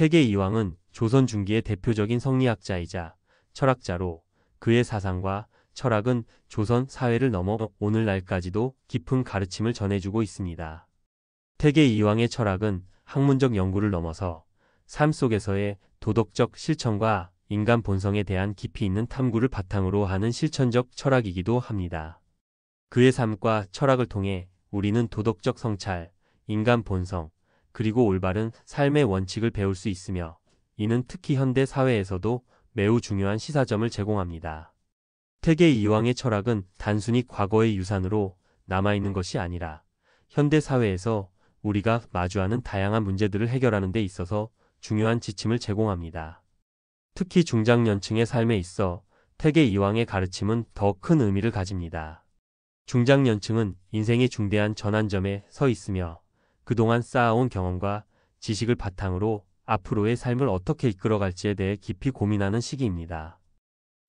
태계 이황은 조선 중기의 대표적인 성리학자이자 철학자로 그의 사상과 철학은 조선 사회를 넘어 오늘날까지도 깊은 가르침을 전해주고 있습니다. 태계 이황의 철학은 학문적 연구를 넘어서 삶 속에서의 도덕적 실천과 인간 본성에 대한 깊이 있는 탐구를 바탕으로 하는 실천적 철학이기도 합니다. 그의 삶과 철학을 통해 우리는 도덕적 성찰, 인간 본성, 그리고 올바른 삶의 원칙을 배울 수 있으며 이는 특히 현대 사회에서도 매우 중요한 시사점을 제공합니다. 태계 이황의 철학은 단순히 과거의 유산으로 남아있는 것이 아니라 현대 사회에서 우리가 마주하는 다양한 문제들을 해결하는 데 있어서 중요한 지침을 제공합니다. 특히 중장년층의 삶에 있어 태계 이황의 가르침은 더 큰 의미를 가집니다. 중장년층은 인생의 중대한 전환점에 서 있으며 그동안 쌓아온 경험과 지식을 바탕으로 앞으로의 삶을 어떻게 이끌어갈지에 대해 깊이 고민하는 시기입니다.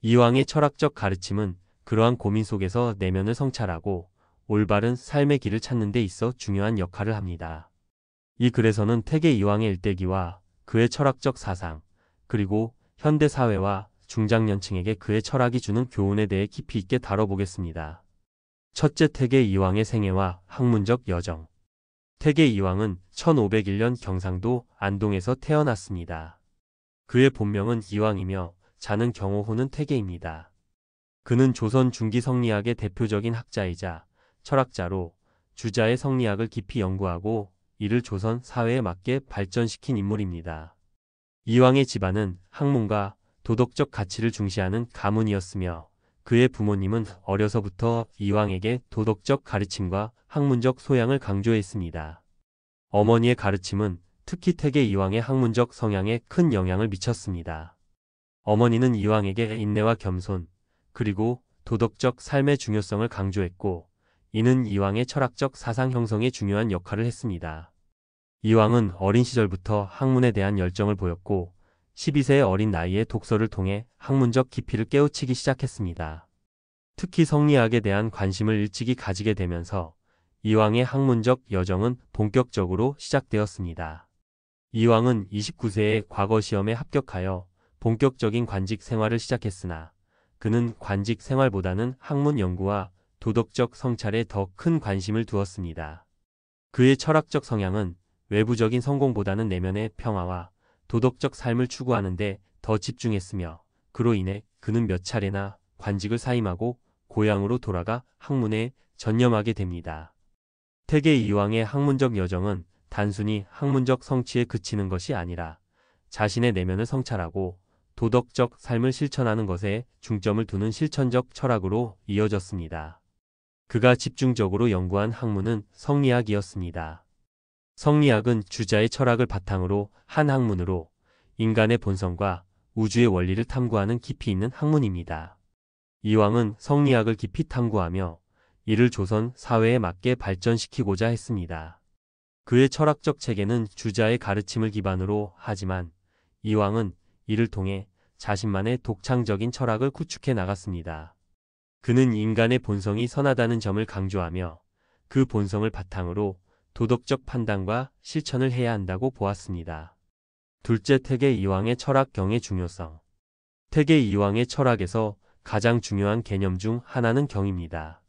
이황의 철학적 가르침은 그러한 고민 속에서 내면을 성찰하고 올바른 삶의 길을 찾는 데 있어 중요한 역할을 합니다. 이 글에서는 태계 이황의 일대기와 그의 철학적 사상, 그리고 현대 사회와 중장년층에게 그의 철학이 주는 교훈에 대해 깊이 있게 다뤄보겠습니다. 첫째, 태계 이황의 생애와 학문적 여정. 태계 이황은 1501년 경상도 안동에서 태어났습니다. 그의 본명은 이황이며 자는 경호호는 태계입니다. 그는 조선 중기 성리학의 대표적인 학자이자 철학자로 주자의 성리학을 깊이 연구하고 이를 조선 사회에 맞게 발전시킨 인물입니다. 이황의 집안은 학문과 도덕적 가치를 중시하는 가문이었으며 그의 부모님은 어려서부터 이황에게 도덕적 가르침과 학문적 소양을 강조했습니다. 어머니의 가르침은 특히 태계 이황의 학문적 성향에 큰 영향을 미쳤습니다. 어머니는 이황에게 인내와 겸손, 그리고 도덕적 삶의 중요성을 강조했고 이는 이황의 철학적 사상 형성에 중요한 역할을 했습니다. 이황은 어린 시절부터 학문에 대한 열정을 보였고 12세의 어린 나이에 독서를 통해 학문적 깊이를 깨우치기 시작했습니다. 특히 성리학에 대한 관심을 일찍이 가지게 되면서 이황의 학문적 여정은 본격적으로 시작되었습니다. 이황은 29세에 과거시험에 합격하여 본격적인 관직 생활을 시작했으나 그는 관직 생활보다는 학문 연구와 도덕적 성찰에 더 큰 관심을 두었습니다. 그의 철학적 성향은 외부적인 성공보다는 내면의 평화와 도덕적 삶을 추구하는 데 더 집중했으며 그로 인해 그는 몇 차례나 관직을 사임하고 고향으로 돌아가 학문에 전념하게 됩니다. 태계 이황의 학문적 여정은 단순히 학문적 성취에 그치는 것이 아니라 자신의 내면을 성찰하고 도덕적 삶을 실천하는 것에 중점을 두는 실천적 철학으로 이어졌습니다. 그가 집중적으로 연구한 학문은 성리학이었습니다. 성리학은 주자의 철학을 바탕으로 한 학문으로 인간의 본성과 우주의 원리를 탐구하는 깊이 있는 학문입니다. 이황은 성리학을 깊이 탐구하며 이를 조선 사회에 맞게 발전시키고자 했습니다. 그의 철학적 체계는 주자의 가르침을 기반으로 하지만 이황은 이를 통해 자신만의 독창적인 철학을 구축해 나갔습니다. 그는 인간의 본성이 선하다는 점을 강조하며 그 본성을 바탕으로 도덕적 판단과 실천을 해야 한다고 보았습니다. 둘째, 태계 이황의 철학경의 중요성. 태계 이황의 철학에서 가장 중요한 개념 중 하나는 경입니다.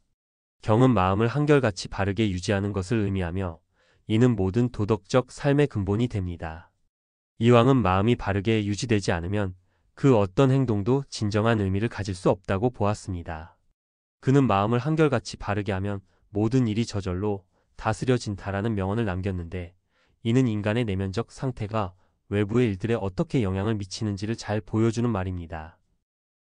경은 마음을 한결같이 바르게 유지하는 것을 의미하며 이는 모든 도덕적 삶의 근본이 됩니다. 이황은 마음이 바르게 유지되지 않으면 그 어떤 행동도 진정한 의미를 가질 수 없다고 보았습니다. 그는 마음을 한결같이 바르게 하면 모든 일이 저절로 다스려진다라는 명언을 남겼는데 이는 인간의 내면적 상태가 외부의 일들에 어떻게 영향을 미치는지를 잘 보여주는 말입니다.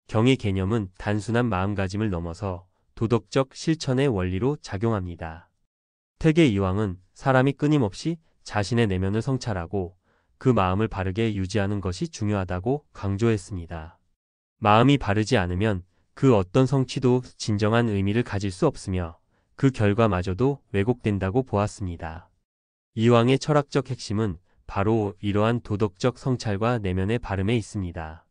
경의 개념은 단순한 마음가짐을 넘어서 도덕적 실천의 원리로 작용합니다. 태계 이황은 사람이 끊임없이 자신의 내면을 성찰하고 그 마음을 바르게 유지하는 것이 중요하다고 강조했습니다. 마음이 바르지 않으면 그 어떤 성취도 진정한 의미를 가질 수 없으며 그 결과마저도 왜곡된다고 보았습니다. 이황의 철학적 핵심은 바로 이러한 도덕적 성찰과 내면의 바름에 있습니다.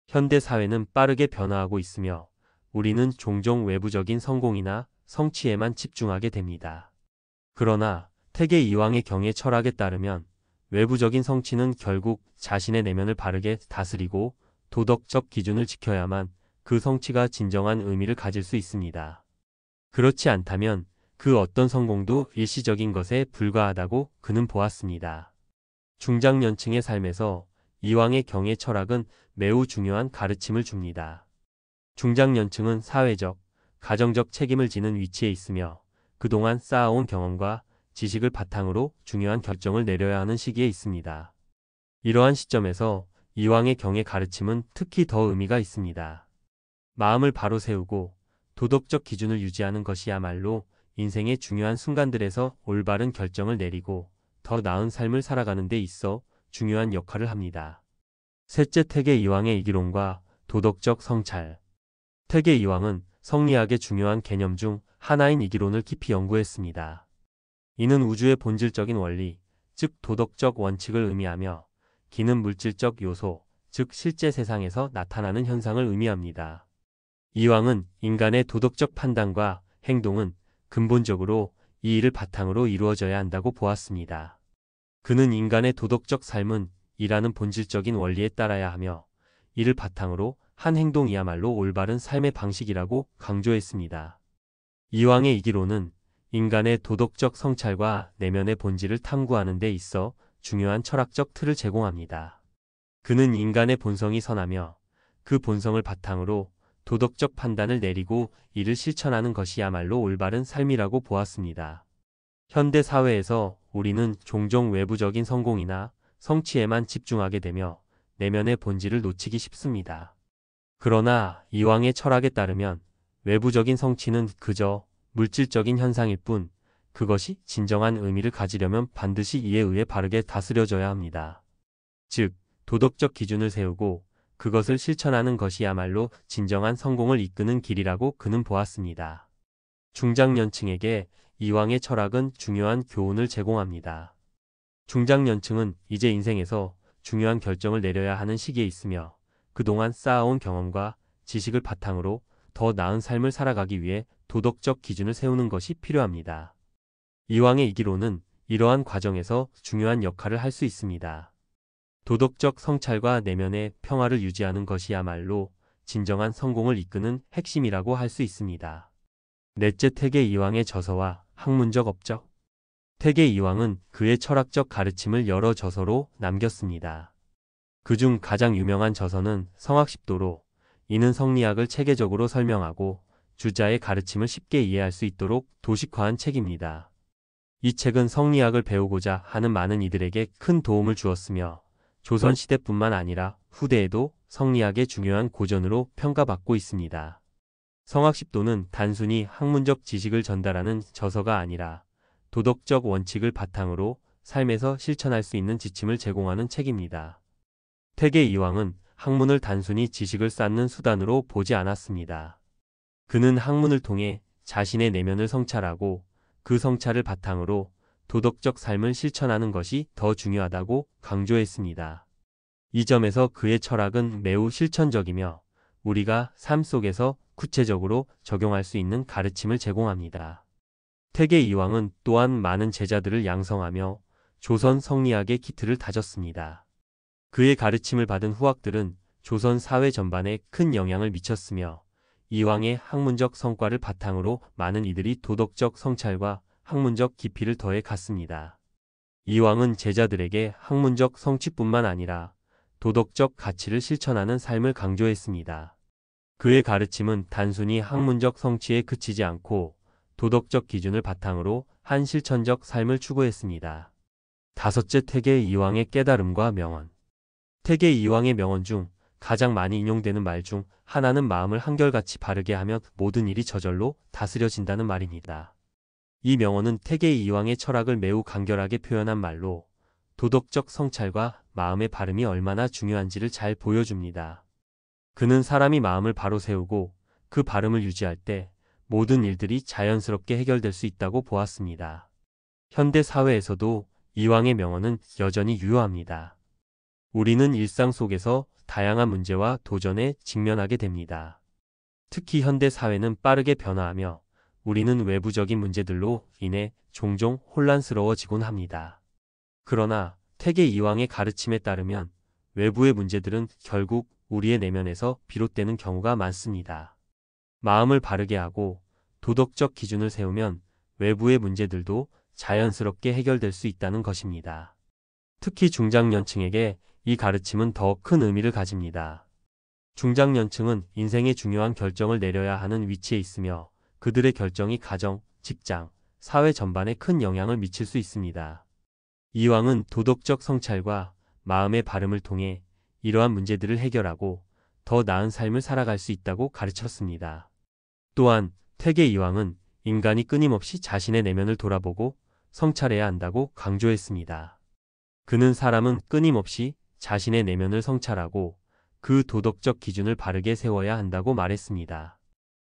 현대 사회는 빠르게 변화하고 있으며 우리는 종종 외부적인 성공이나 성취에만 집중하게 됩니다. 그러나 태계 이황의 경의 철학에 따르면 외부적인 성취는 결국 자신의 내면을 바르게 다스리고 도덕적 기준을 지켜야만 그 성취가 진정한 의미를 가질 수 있습니다. 그렇지 않다면 그 어떤 성공도 일시적인 것에 불과하다고 그는 보았습니다. 중장년층의 삶에서 이황의 경의 철학은 매우 중요한 가르침을 줍니다. 중장년층은 사회적, 가정적 책임을 지는 위치에 있으며 그동안 쌓아온 경험과 지식을 바탕으로 중요한 결정을 내려야 하는 시기에 있습니다. 이러한 시점에서 이황의 경의 가르침은 특히 더 의미가 있습니다. 마음을 바로 세우고 도덕적 기준을 유지하는 것이야말로 인생의 중요한 순간들에서 올바른 결정을 내리고 더 나은 삶을 살아가는 데 있어 중요한 역할을 합니다. 셋째, 태계 이황의 이기론과 도덕적 성찰. 태계 이황은 성리학의 중요한 개념 중 하나인 이기론을 깊이 연구했습니다. 이는 우주의 본질적인 원리, 즉 도덕적 원칙을 의미하며 기는 물질적 요소, 즉 실제 세상에서 나타나는 현상을 의미합니다. 이황은 인간의 도덕적 판단과 행동은 근본적으로 이 일을 바탕으로 이루어져야 한다고 보았습니다. 그는 인간의 도덕적 삶은 이라는 본질적인 원리에 따라야 하며 이를 바탕으로 한 행동이야말로 올바른 삶의 방식이라고 강조했습니다. 이황의 이기론은 인간의 도덕적 성찰과 내면의 본질을 탐구하는 데 있어 중요한 철학적 틀을 제공합니다. 그는 인간의 본성이 선하며 그 본성을 바탕으로 도덕적 판단을 내리고 이를 실천하는 것이야말로 올바른 삶이라고 보았습니다. 현대 사회에서 우리는 종종 외부적인 성공이나 성취에만 집중하게 되며 내면의 본질을 놓치기 쉽습니다. 그러나 이황의 철학에 따르면 외부적인 성취는 그저 물질적인 현상일 뿐 그것이 진정한 의미를 가지려면 반드시 이에 의해 바르게 다스려져야 합니다. 즉, 도덕적 기준을 세우고 그것을 실천하는 것이야말로 진정한 성공을 이끄는 길이라고 그는 보았습니다. 중장년층에게 이황의 철학은 중요한 교훈을 제공합니다. 중장년층은 이제 인생에서 중요한 결정을 내려야 하는 시기에 있으며 그동안 쌓아온 경험과 지식을 바탕으로 더 나은 삶을 살아가기 위해 도덕적 기준을 세우는 것이 필요합니다. 이황의 이기론은 이러한 과정에서 중요한 역할을 할 수 있습니다. 도덕적 성찰과 내면의 평화를 유지하는 것이야말로 진정한 성공을 이끄는 핵심이라고 할 수 있습니다. 넷째, 태계 이황의 저서와 학문적 업적. 태계 이황은 그의 철학적 가르침을 여러 저서로 남겼습니다. 그중 가장 유명한 저서는 성학십도로, 이는 성리학을 체계적으로 설명하고 주자의 가르침을 쉽게 이해할 수 있도록 도식화한 책입니다. 이 책은 성리학을 배우고자 하는 많은 이들에게 큰 도움을 주었으며 조선시대뿐만 아니라 후대에도 성리학의 중요한 고전으로 평가받고 있습니다. 성학십도는 단순히 학문적 지식을 전달하는 저서가 아니라 도덕적 원칙을 바탕으로 삶에서 실천할 수 있는 지침을 제공하는 책입니다. 태계 이황은 학문을 단순히 지식을 쌓는 수단으로 보지 않았습니다. 그는 학문을 통해 자신의 내면을 성찰하고 그 성찰을 바탕으로 도덕적 삶을 실천하는 것이 더 중요하다고 강조했습니다. 이 점에서 그의 철학은 매우 실천적이며 우리가 삶 속에서 구체적으로 적용할 수 있는 가르침을 제공합니다. 태계 이황은 또한 많은 제자들을 양성하며 조선 성리학의 기틀을 다졌습니다. 그의 가르침을 받은 후학들은 조선 사회 전반에 큰 영향을 미쳤으며 이황의 학문적 성과를 바탕으로 많은 이들이 도덕적 성찰과 학문적 깊이를 더해 갔습니다. 이황은 제자들에게 학문적 성취뿐만 아니라 도덕적 가치를 실천하는 삶을 강조했습니다. 그의 가르침은 단순히 학문적 성취에 그치지 않고 도덕적 기준을 바탕으로 한 실천적 삶을 추구했습니다. 다섯째, 태계 이황의 깨달음과 명언. 태계 이황의 명언 중 가장 많이 인용되는 말 중 하나는 마음을 한결같이 바르게 하면 모든 일이 저절로 다스려진다는 말입니다. 이 명언은 태계 이황의 철학을 매우 간결하게 표현한 말로 도덕적 성찰과 마음의 바름이 얼마나 중요한지를 잘 보여줍니다. 그는 사람이 마음을 바로 세우고 그 바름을 유지할 때 모든 일들이 자연스럽게 해결될 수 있다고 보았습니다. 현대 사회에서도 이황의 명언은 여전히 유효합니다. 우리는 일상 속에서 다양한 문제와 도전에 직면하게 됩니다. 특히 현대 사회는 빠르게 변화하며 우리는 외부적인 문제들로 인해 종종 혼란스러워지곤 합니다. 그러나 태계 이황의 가르침에 따르면 외부의 문제들은 결국 우리의 내면에서 비롯되는 경우가 많습니다. 마음을 바르게 하고 도덕적 기준을 세우면 외부의 문제들도 자연스럽게 해결될 수 있다는 것입니다. 특히 중장년층에게 이 가르침은 더 큰 의미를 가집니다. 중장년층은 인생의 중요한 결정을 내려야 하는 위치에 있으며 그들의 결정이 가정, 직장, 사회 전반에 큰 영향을 미칠 수 있습니다. 이황은 도덕적 성찰과 마음의 바름을 통해 이러한 문제들을 해결하고 더 나은 삶을 살아갈 수 있다고 가르쳤습니다. 또한 태계 이황은 인간이 끊임없이 자신의 내면을 돌아보고 성찰해야 한다고 강조했습니다. 그는 사람은 끊임없이 자신의 내면을 성찰하고 그 도덕적 기준을 바르게 세워야 한다고 말했습니다.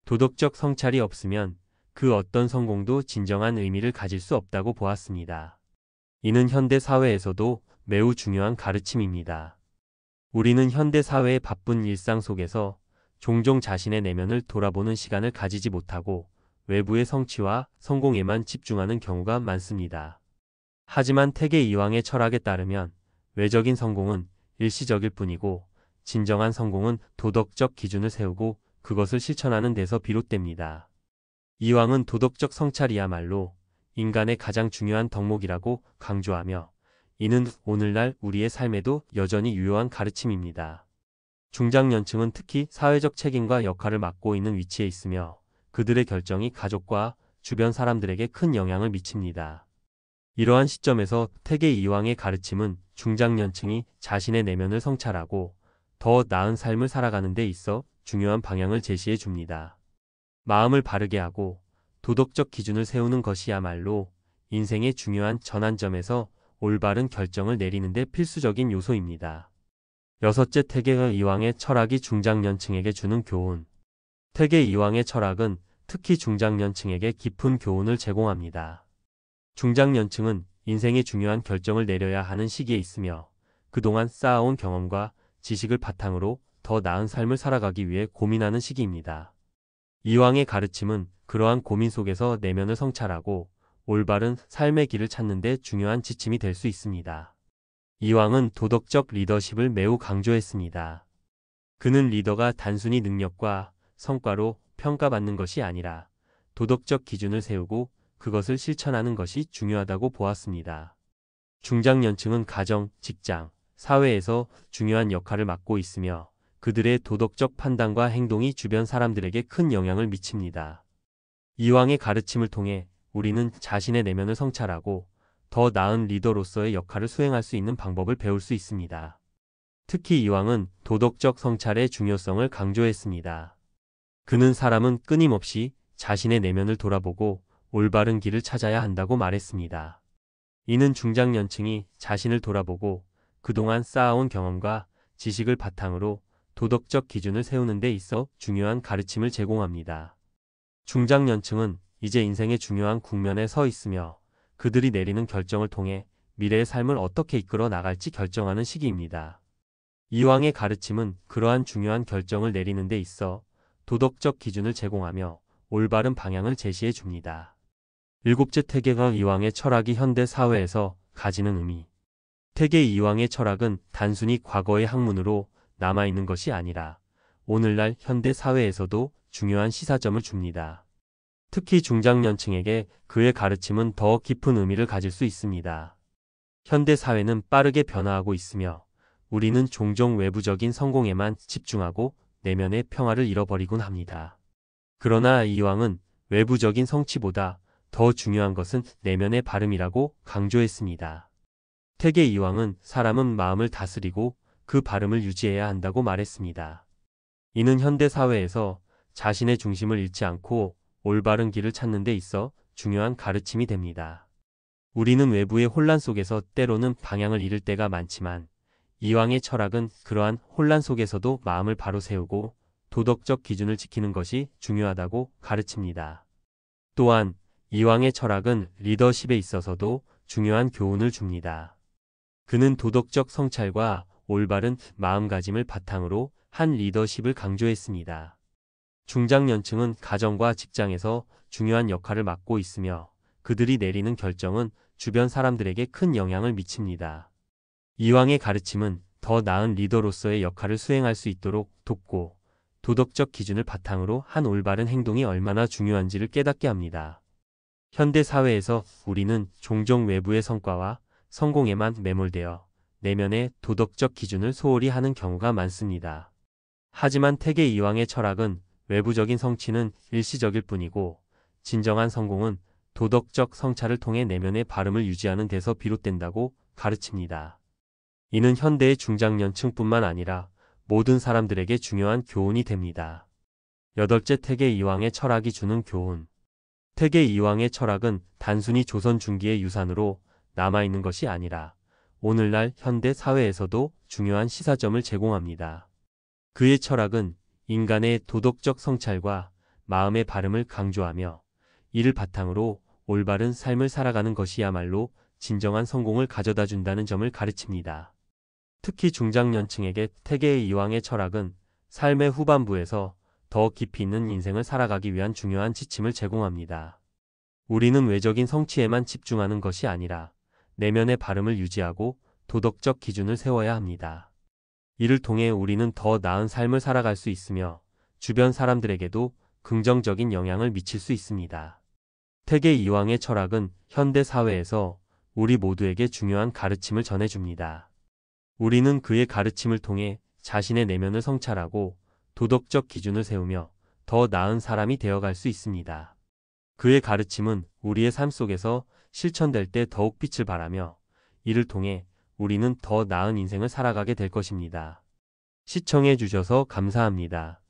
도덕적 성찰이 없으면 그 어떤 성공도 진정한 의미를 가질 수 없다고 보았습니다. 이는 현대 사회에서도 매우 중요한 가르침입니다. 우리는 현대 사회의 바쁜 일상 속에서 종종 자신의 내면을 돌아보는 시간을 가지지 못하고 외부의 성취와 성공에만 집중하는 경우가 많습니다. 하지만 태계 이황의 철학에 따르면 외적인 성공은 일시적일 뿐이고 진정한 성공은 도덕적 기준을 세우고 그것을 실천하는 데서 비롯됩니다. 이황은 도덕적 성찰이야말로 인간의 가장 중요한 덕목이라고 강조하며 이는 오늘날 우리의 삶에도 여전히 유효한 가르침입니다. 중장년층은 특히 사회적 책임과 역할을 맡고 있는 위치에 있으며 그들의 결정이 가족과 주변 사람들에게 큰 영향을 미칩니다. 이러한 시점에서 태계 이황의 가르침은 중장년층이 자신의 내면을 성찰하고 더 나은 삶을 살아가는 데 있어 중요한 방향을 제시해 줍니다. 마음을 바르게 하고 도덕적 기준을 세우는 것이야말로 인생의 중요한 전환점에서 올바른 결정을 내리는 데 필수적인 요소입니다. 여섯째, 태계 이황의 철학이 중장년층에게 주는 교훈. 태계 이황의 철학은 특히 중장년층에게 깊은 교훈을 제공합니다. 중장년층은 인생의 중요한 결정을 내려야 하는 시기에 있으며 그동안 쌓아온 경험과 지식을 바탕으로 더 나은 삶을 살아가기 위해 고민하는 시기입니다. 이황의 가르침은 그러한 고민 속에서 내면을 성찰하고 올바른 삶의 길을 찾는 데 중요한 지침이 될 수 있습니다. 이황은 도덕적 리더십을 매우 강조했습니다. 그는 리더가 단순히 능력과 성과로 평가받는 것이 아니라 도덕적 기준을 세우고 그것을 실천하는 것이 중요하다고 보았습니다. 중장년층은 가정, 직장, 사회에서 중요한 역할을 맡고 있으며 그들의 도덕적 판단과 행동이 주변 사람들에게 큰 영향을 미칩니다. 이황의 가르침을 통해 우리는 자신의 내면을 성찰하고 더 나은 리더로서의 역할을 수행할 수 있는 방법을 배울 수 있습니다. 특히 이황은 도덕적 성찰의 중요성을 강조했습니다. 그는 사람은 끊임없이 자신의 내면을 돌아보고 올바른 길을 찾아야 한다고 말했습니다. 이는 중장년층이 자신을 돌아보고 그동안 쌓아온 경험과 지식을 바탕으로 도덕적 기준을 세우는 데 있어 중요한 가르침을 제공합니다. 중장년층은 이제 인생의 중요한 국면에 서 있으며 그들이 내리는 결정을 통해 미래의 삶을 어떻게 이끌어 나갈지 결정하는 시기입니다. 이황의 가르침은 그러한 중요한 결정을 내리는 데 있어 도덕적 기준을 제공하며 올바른 방향을 제시해 줍니다. 일곱째, 태계 이황의 철학이 현대 사회에서 가지는 의미. 태계 이황의 철학은 단순히 과거의 학문으로 남아있는 것이 아니라 오늘날 현대 사회에서도 중요한 시사점을 줍니다. 특히 중장년층에게 그의 가르침은 더 깊은 의미를 가질 수 있습니다. 현대 사회는 빠르게 변화하고 있으며 우리는 종종 외부적인 성공에만 집중하고 내면의 평화를 잃어버리곤 합니다. 그러나 이황은 외부적인 성취보다 더 중요한 것은 내면의 바름이라고 강조했습니다. 태계 이황은 사람은 마음을 다스리고 그 바름을 유지해야 한다고 말했습니다. 이는 현대 사회에서 자신의 중심을 잃지 않고 올바른 길을 찾는 데 있어 중요한 가르침이 됩니다. 우리는 외부의 혼란 속에서 때로는 방향을 잃을 때가 많지만 이황의 철학은 그러한 혼란 속에서도 마음을 바로 세우고 도덕적 기준을 지키는 것이 중요하다고 가르칩니다. 또한 이황의 철학은 리더십에 있어서도 중요한 교훈을 줍니다. 그는 도덕적 성찰과 올바른 마음가짐을 바탕으로 한 리더십을 강조했습니다. 중장년층은 가정과 직장에서 중요한 역할을 맡고 있으며 그들이 내리는 결정은 주변 사람들에게 큰 영향을 미칩니다. 이왕의 가르침은 더 나은 리더로서의 역할을 수행할 수 있도록 돕고 도덕적 기준을 바탕으로 한 올바른 행동이 얼마나 중요한지를 깨닫게 합니다. 현대 사회에서 우리는 종종 외부의 성과와 성공에만 매몰되어 내면의 도덕적 기준을 소홀히 하는 경우가 많습니다. 하지만 태계 이황의 철학은 외부적인 성취는 일시적일 뿐이고 진정한 성공은 도덕적 성찰을 통해 내면의 바름을 유지하는 데서 비롯된다고 가르칩니다. 이는 현대의 중장년층뿐만 아니라 모든 사람들에게 중요한 교훈이 됩니다. 여덟째, 태계 이황의 철학이 주는 교훈. 태계 이황의 철학은 단순히 조선 중기의 유산으로 남아있는 것이 아니라 오늘날 현대 사회에서도 중요한 시사점을 제공합니다. 그의 철학은 인간의 도덕적 성찰과 마음의 바름을 강조하며 이를 바탕으로 올바른 삶을 살아가는 것이야말로 진정한 성공을 가져다 준다는 점을 가르칩니다. 특히 중장년층에게 태계 이황의 철학은 삶의 후반부에서 더 깊이 있는 인생을 살아가기 위한 중요한 지침을 제공합니다. 우리는 외적인 성취에만 집중하는 것이 아니라 내면의 바름을 유지하고 도덕적 기준을 세워야 합니다. 이를 통해 우리는 더 나은 삶을 살아갈 수 있으며 주변 사람들에게도 긍정적인 영향을 미칠 수 있습니다. 태계 이황의 철학은 현대 사회에서 우리 모두에게 중요한 가르침을 전해줍니다. 우리는 그의 가르침을 통해 자신의 내면을 성찰하고 도덕적 기준을 세우며 더 나은 사람이 되어갈 수 있습니다. 그의 가르침은 우리의 삶 속에서 실천될 때 더욱 빛을 발하며 이를 통해 우리는 더 나은 인생을 살아가게 될 것입니다. 시청해 주셔서 감사합니다.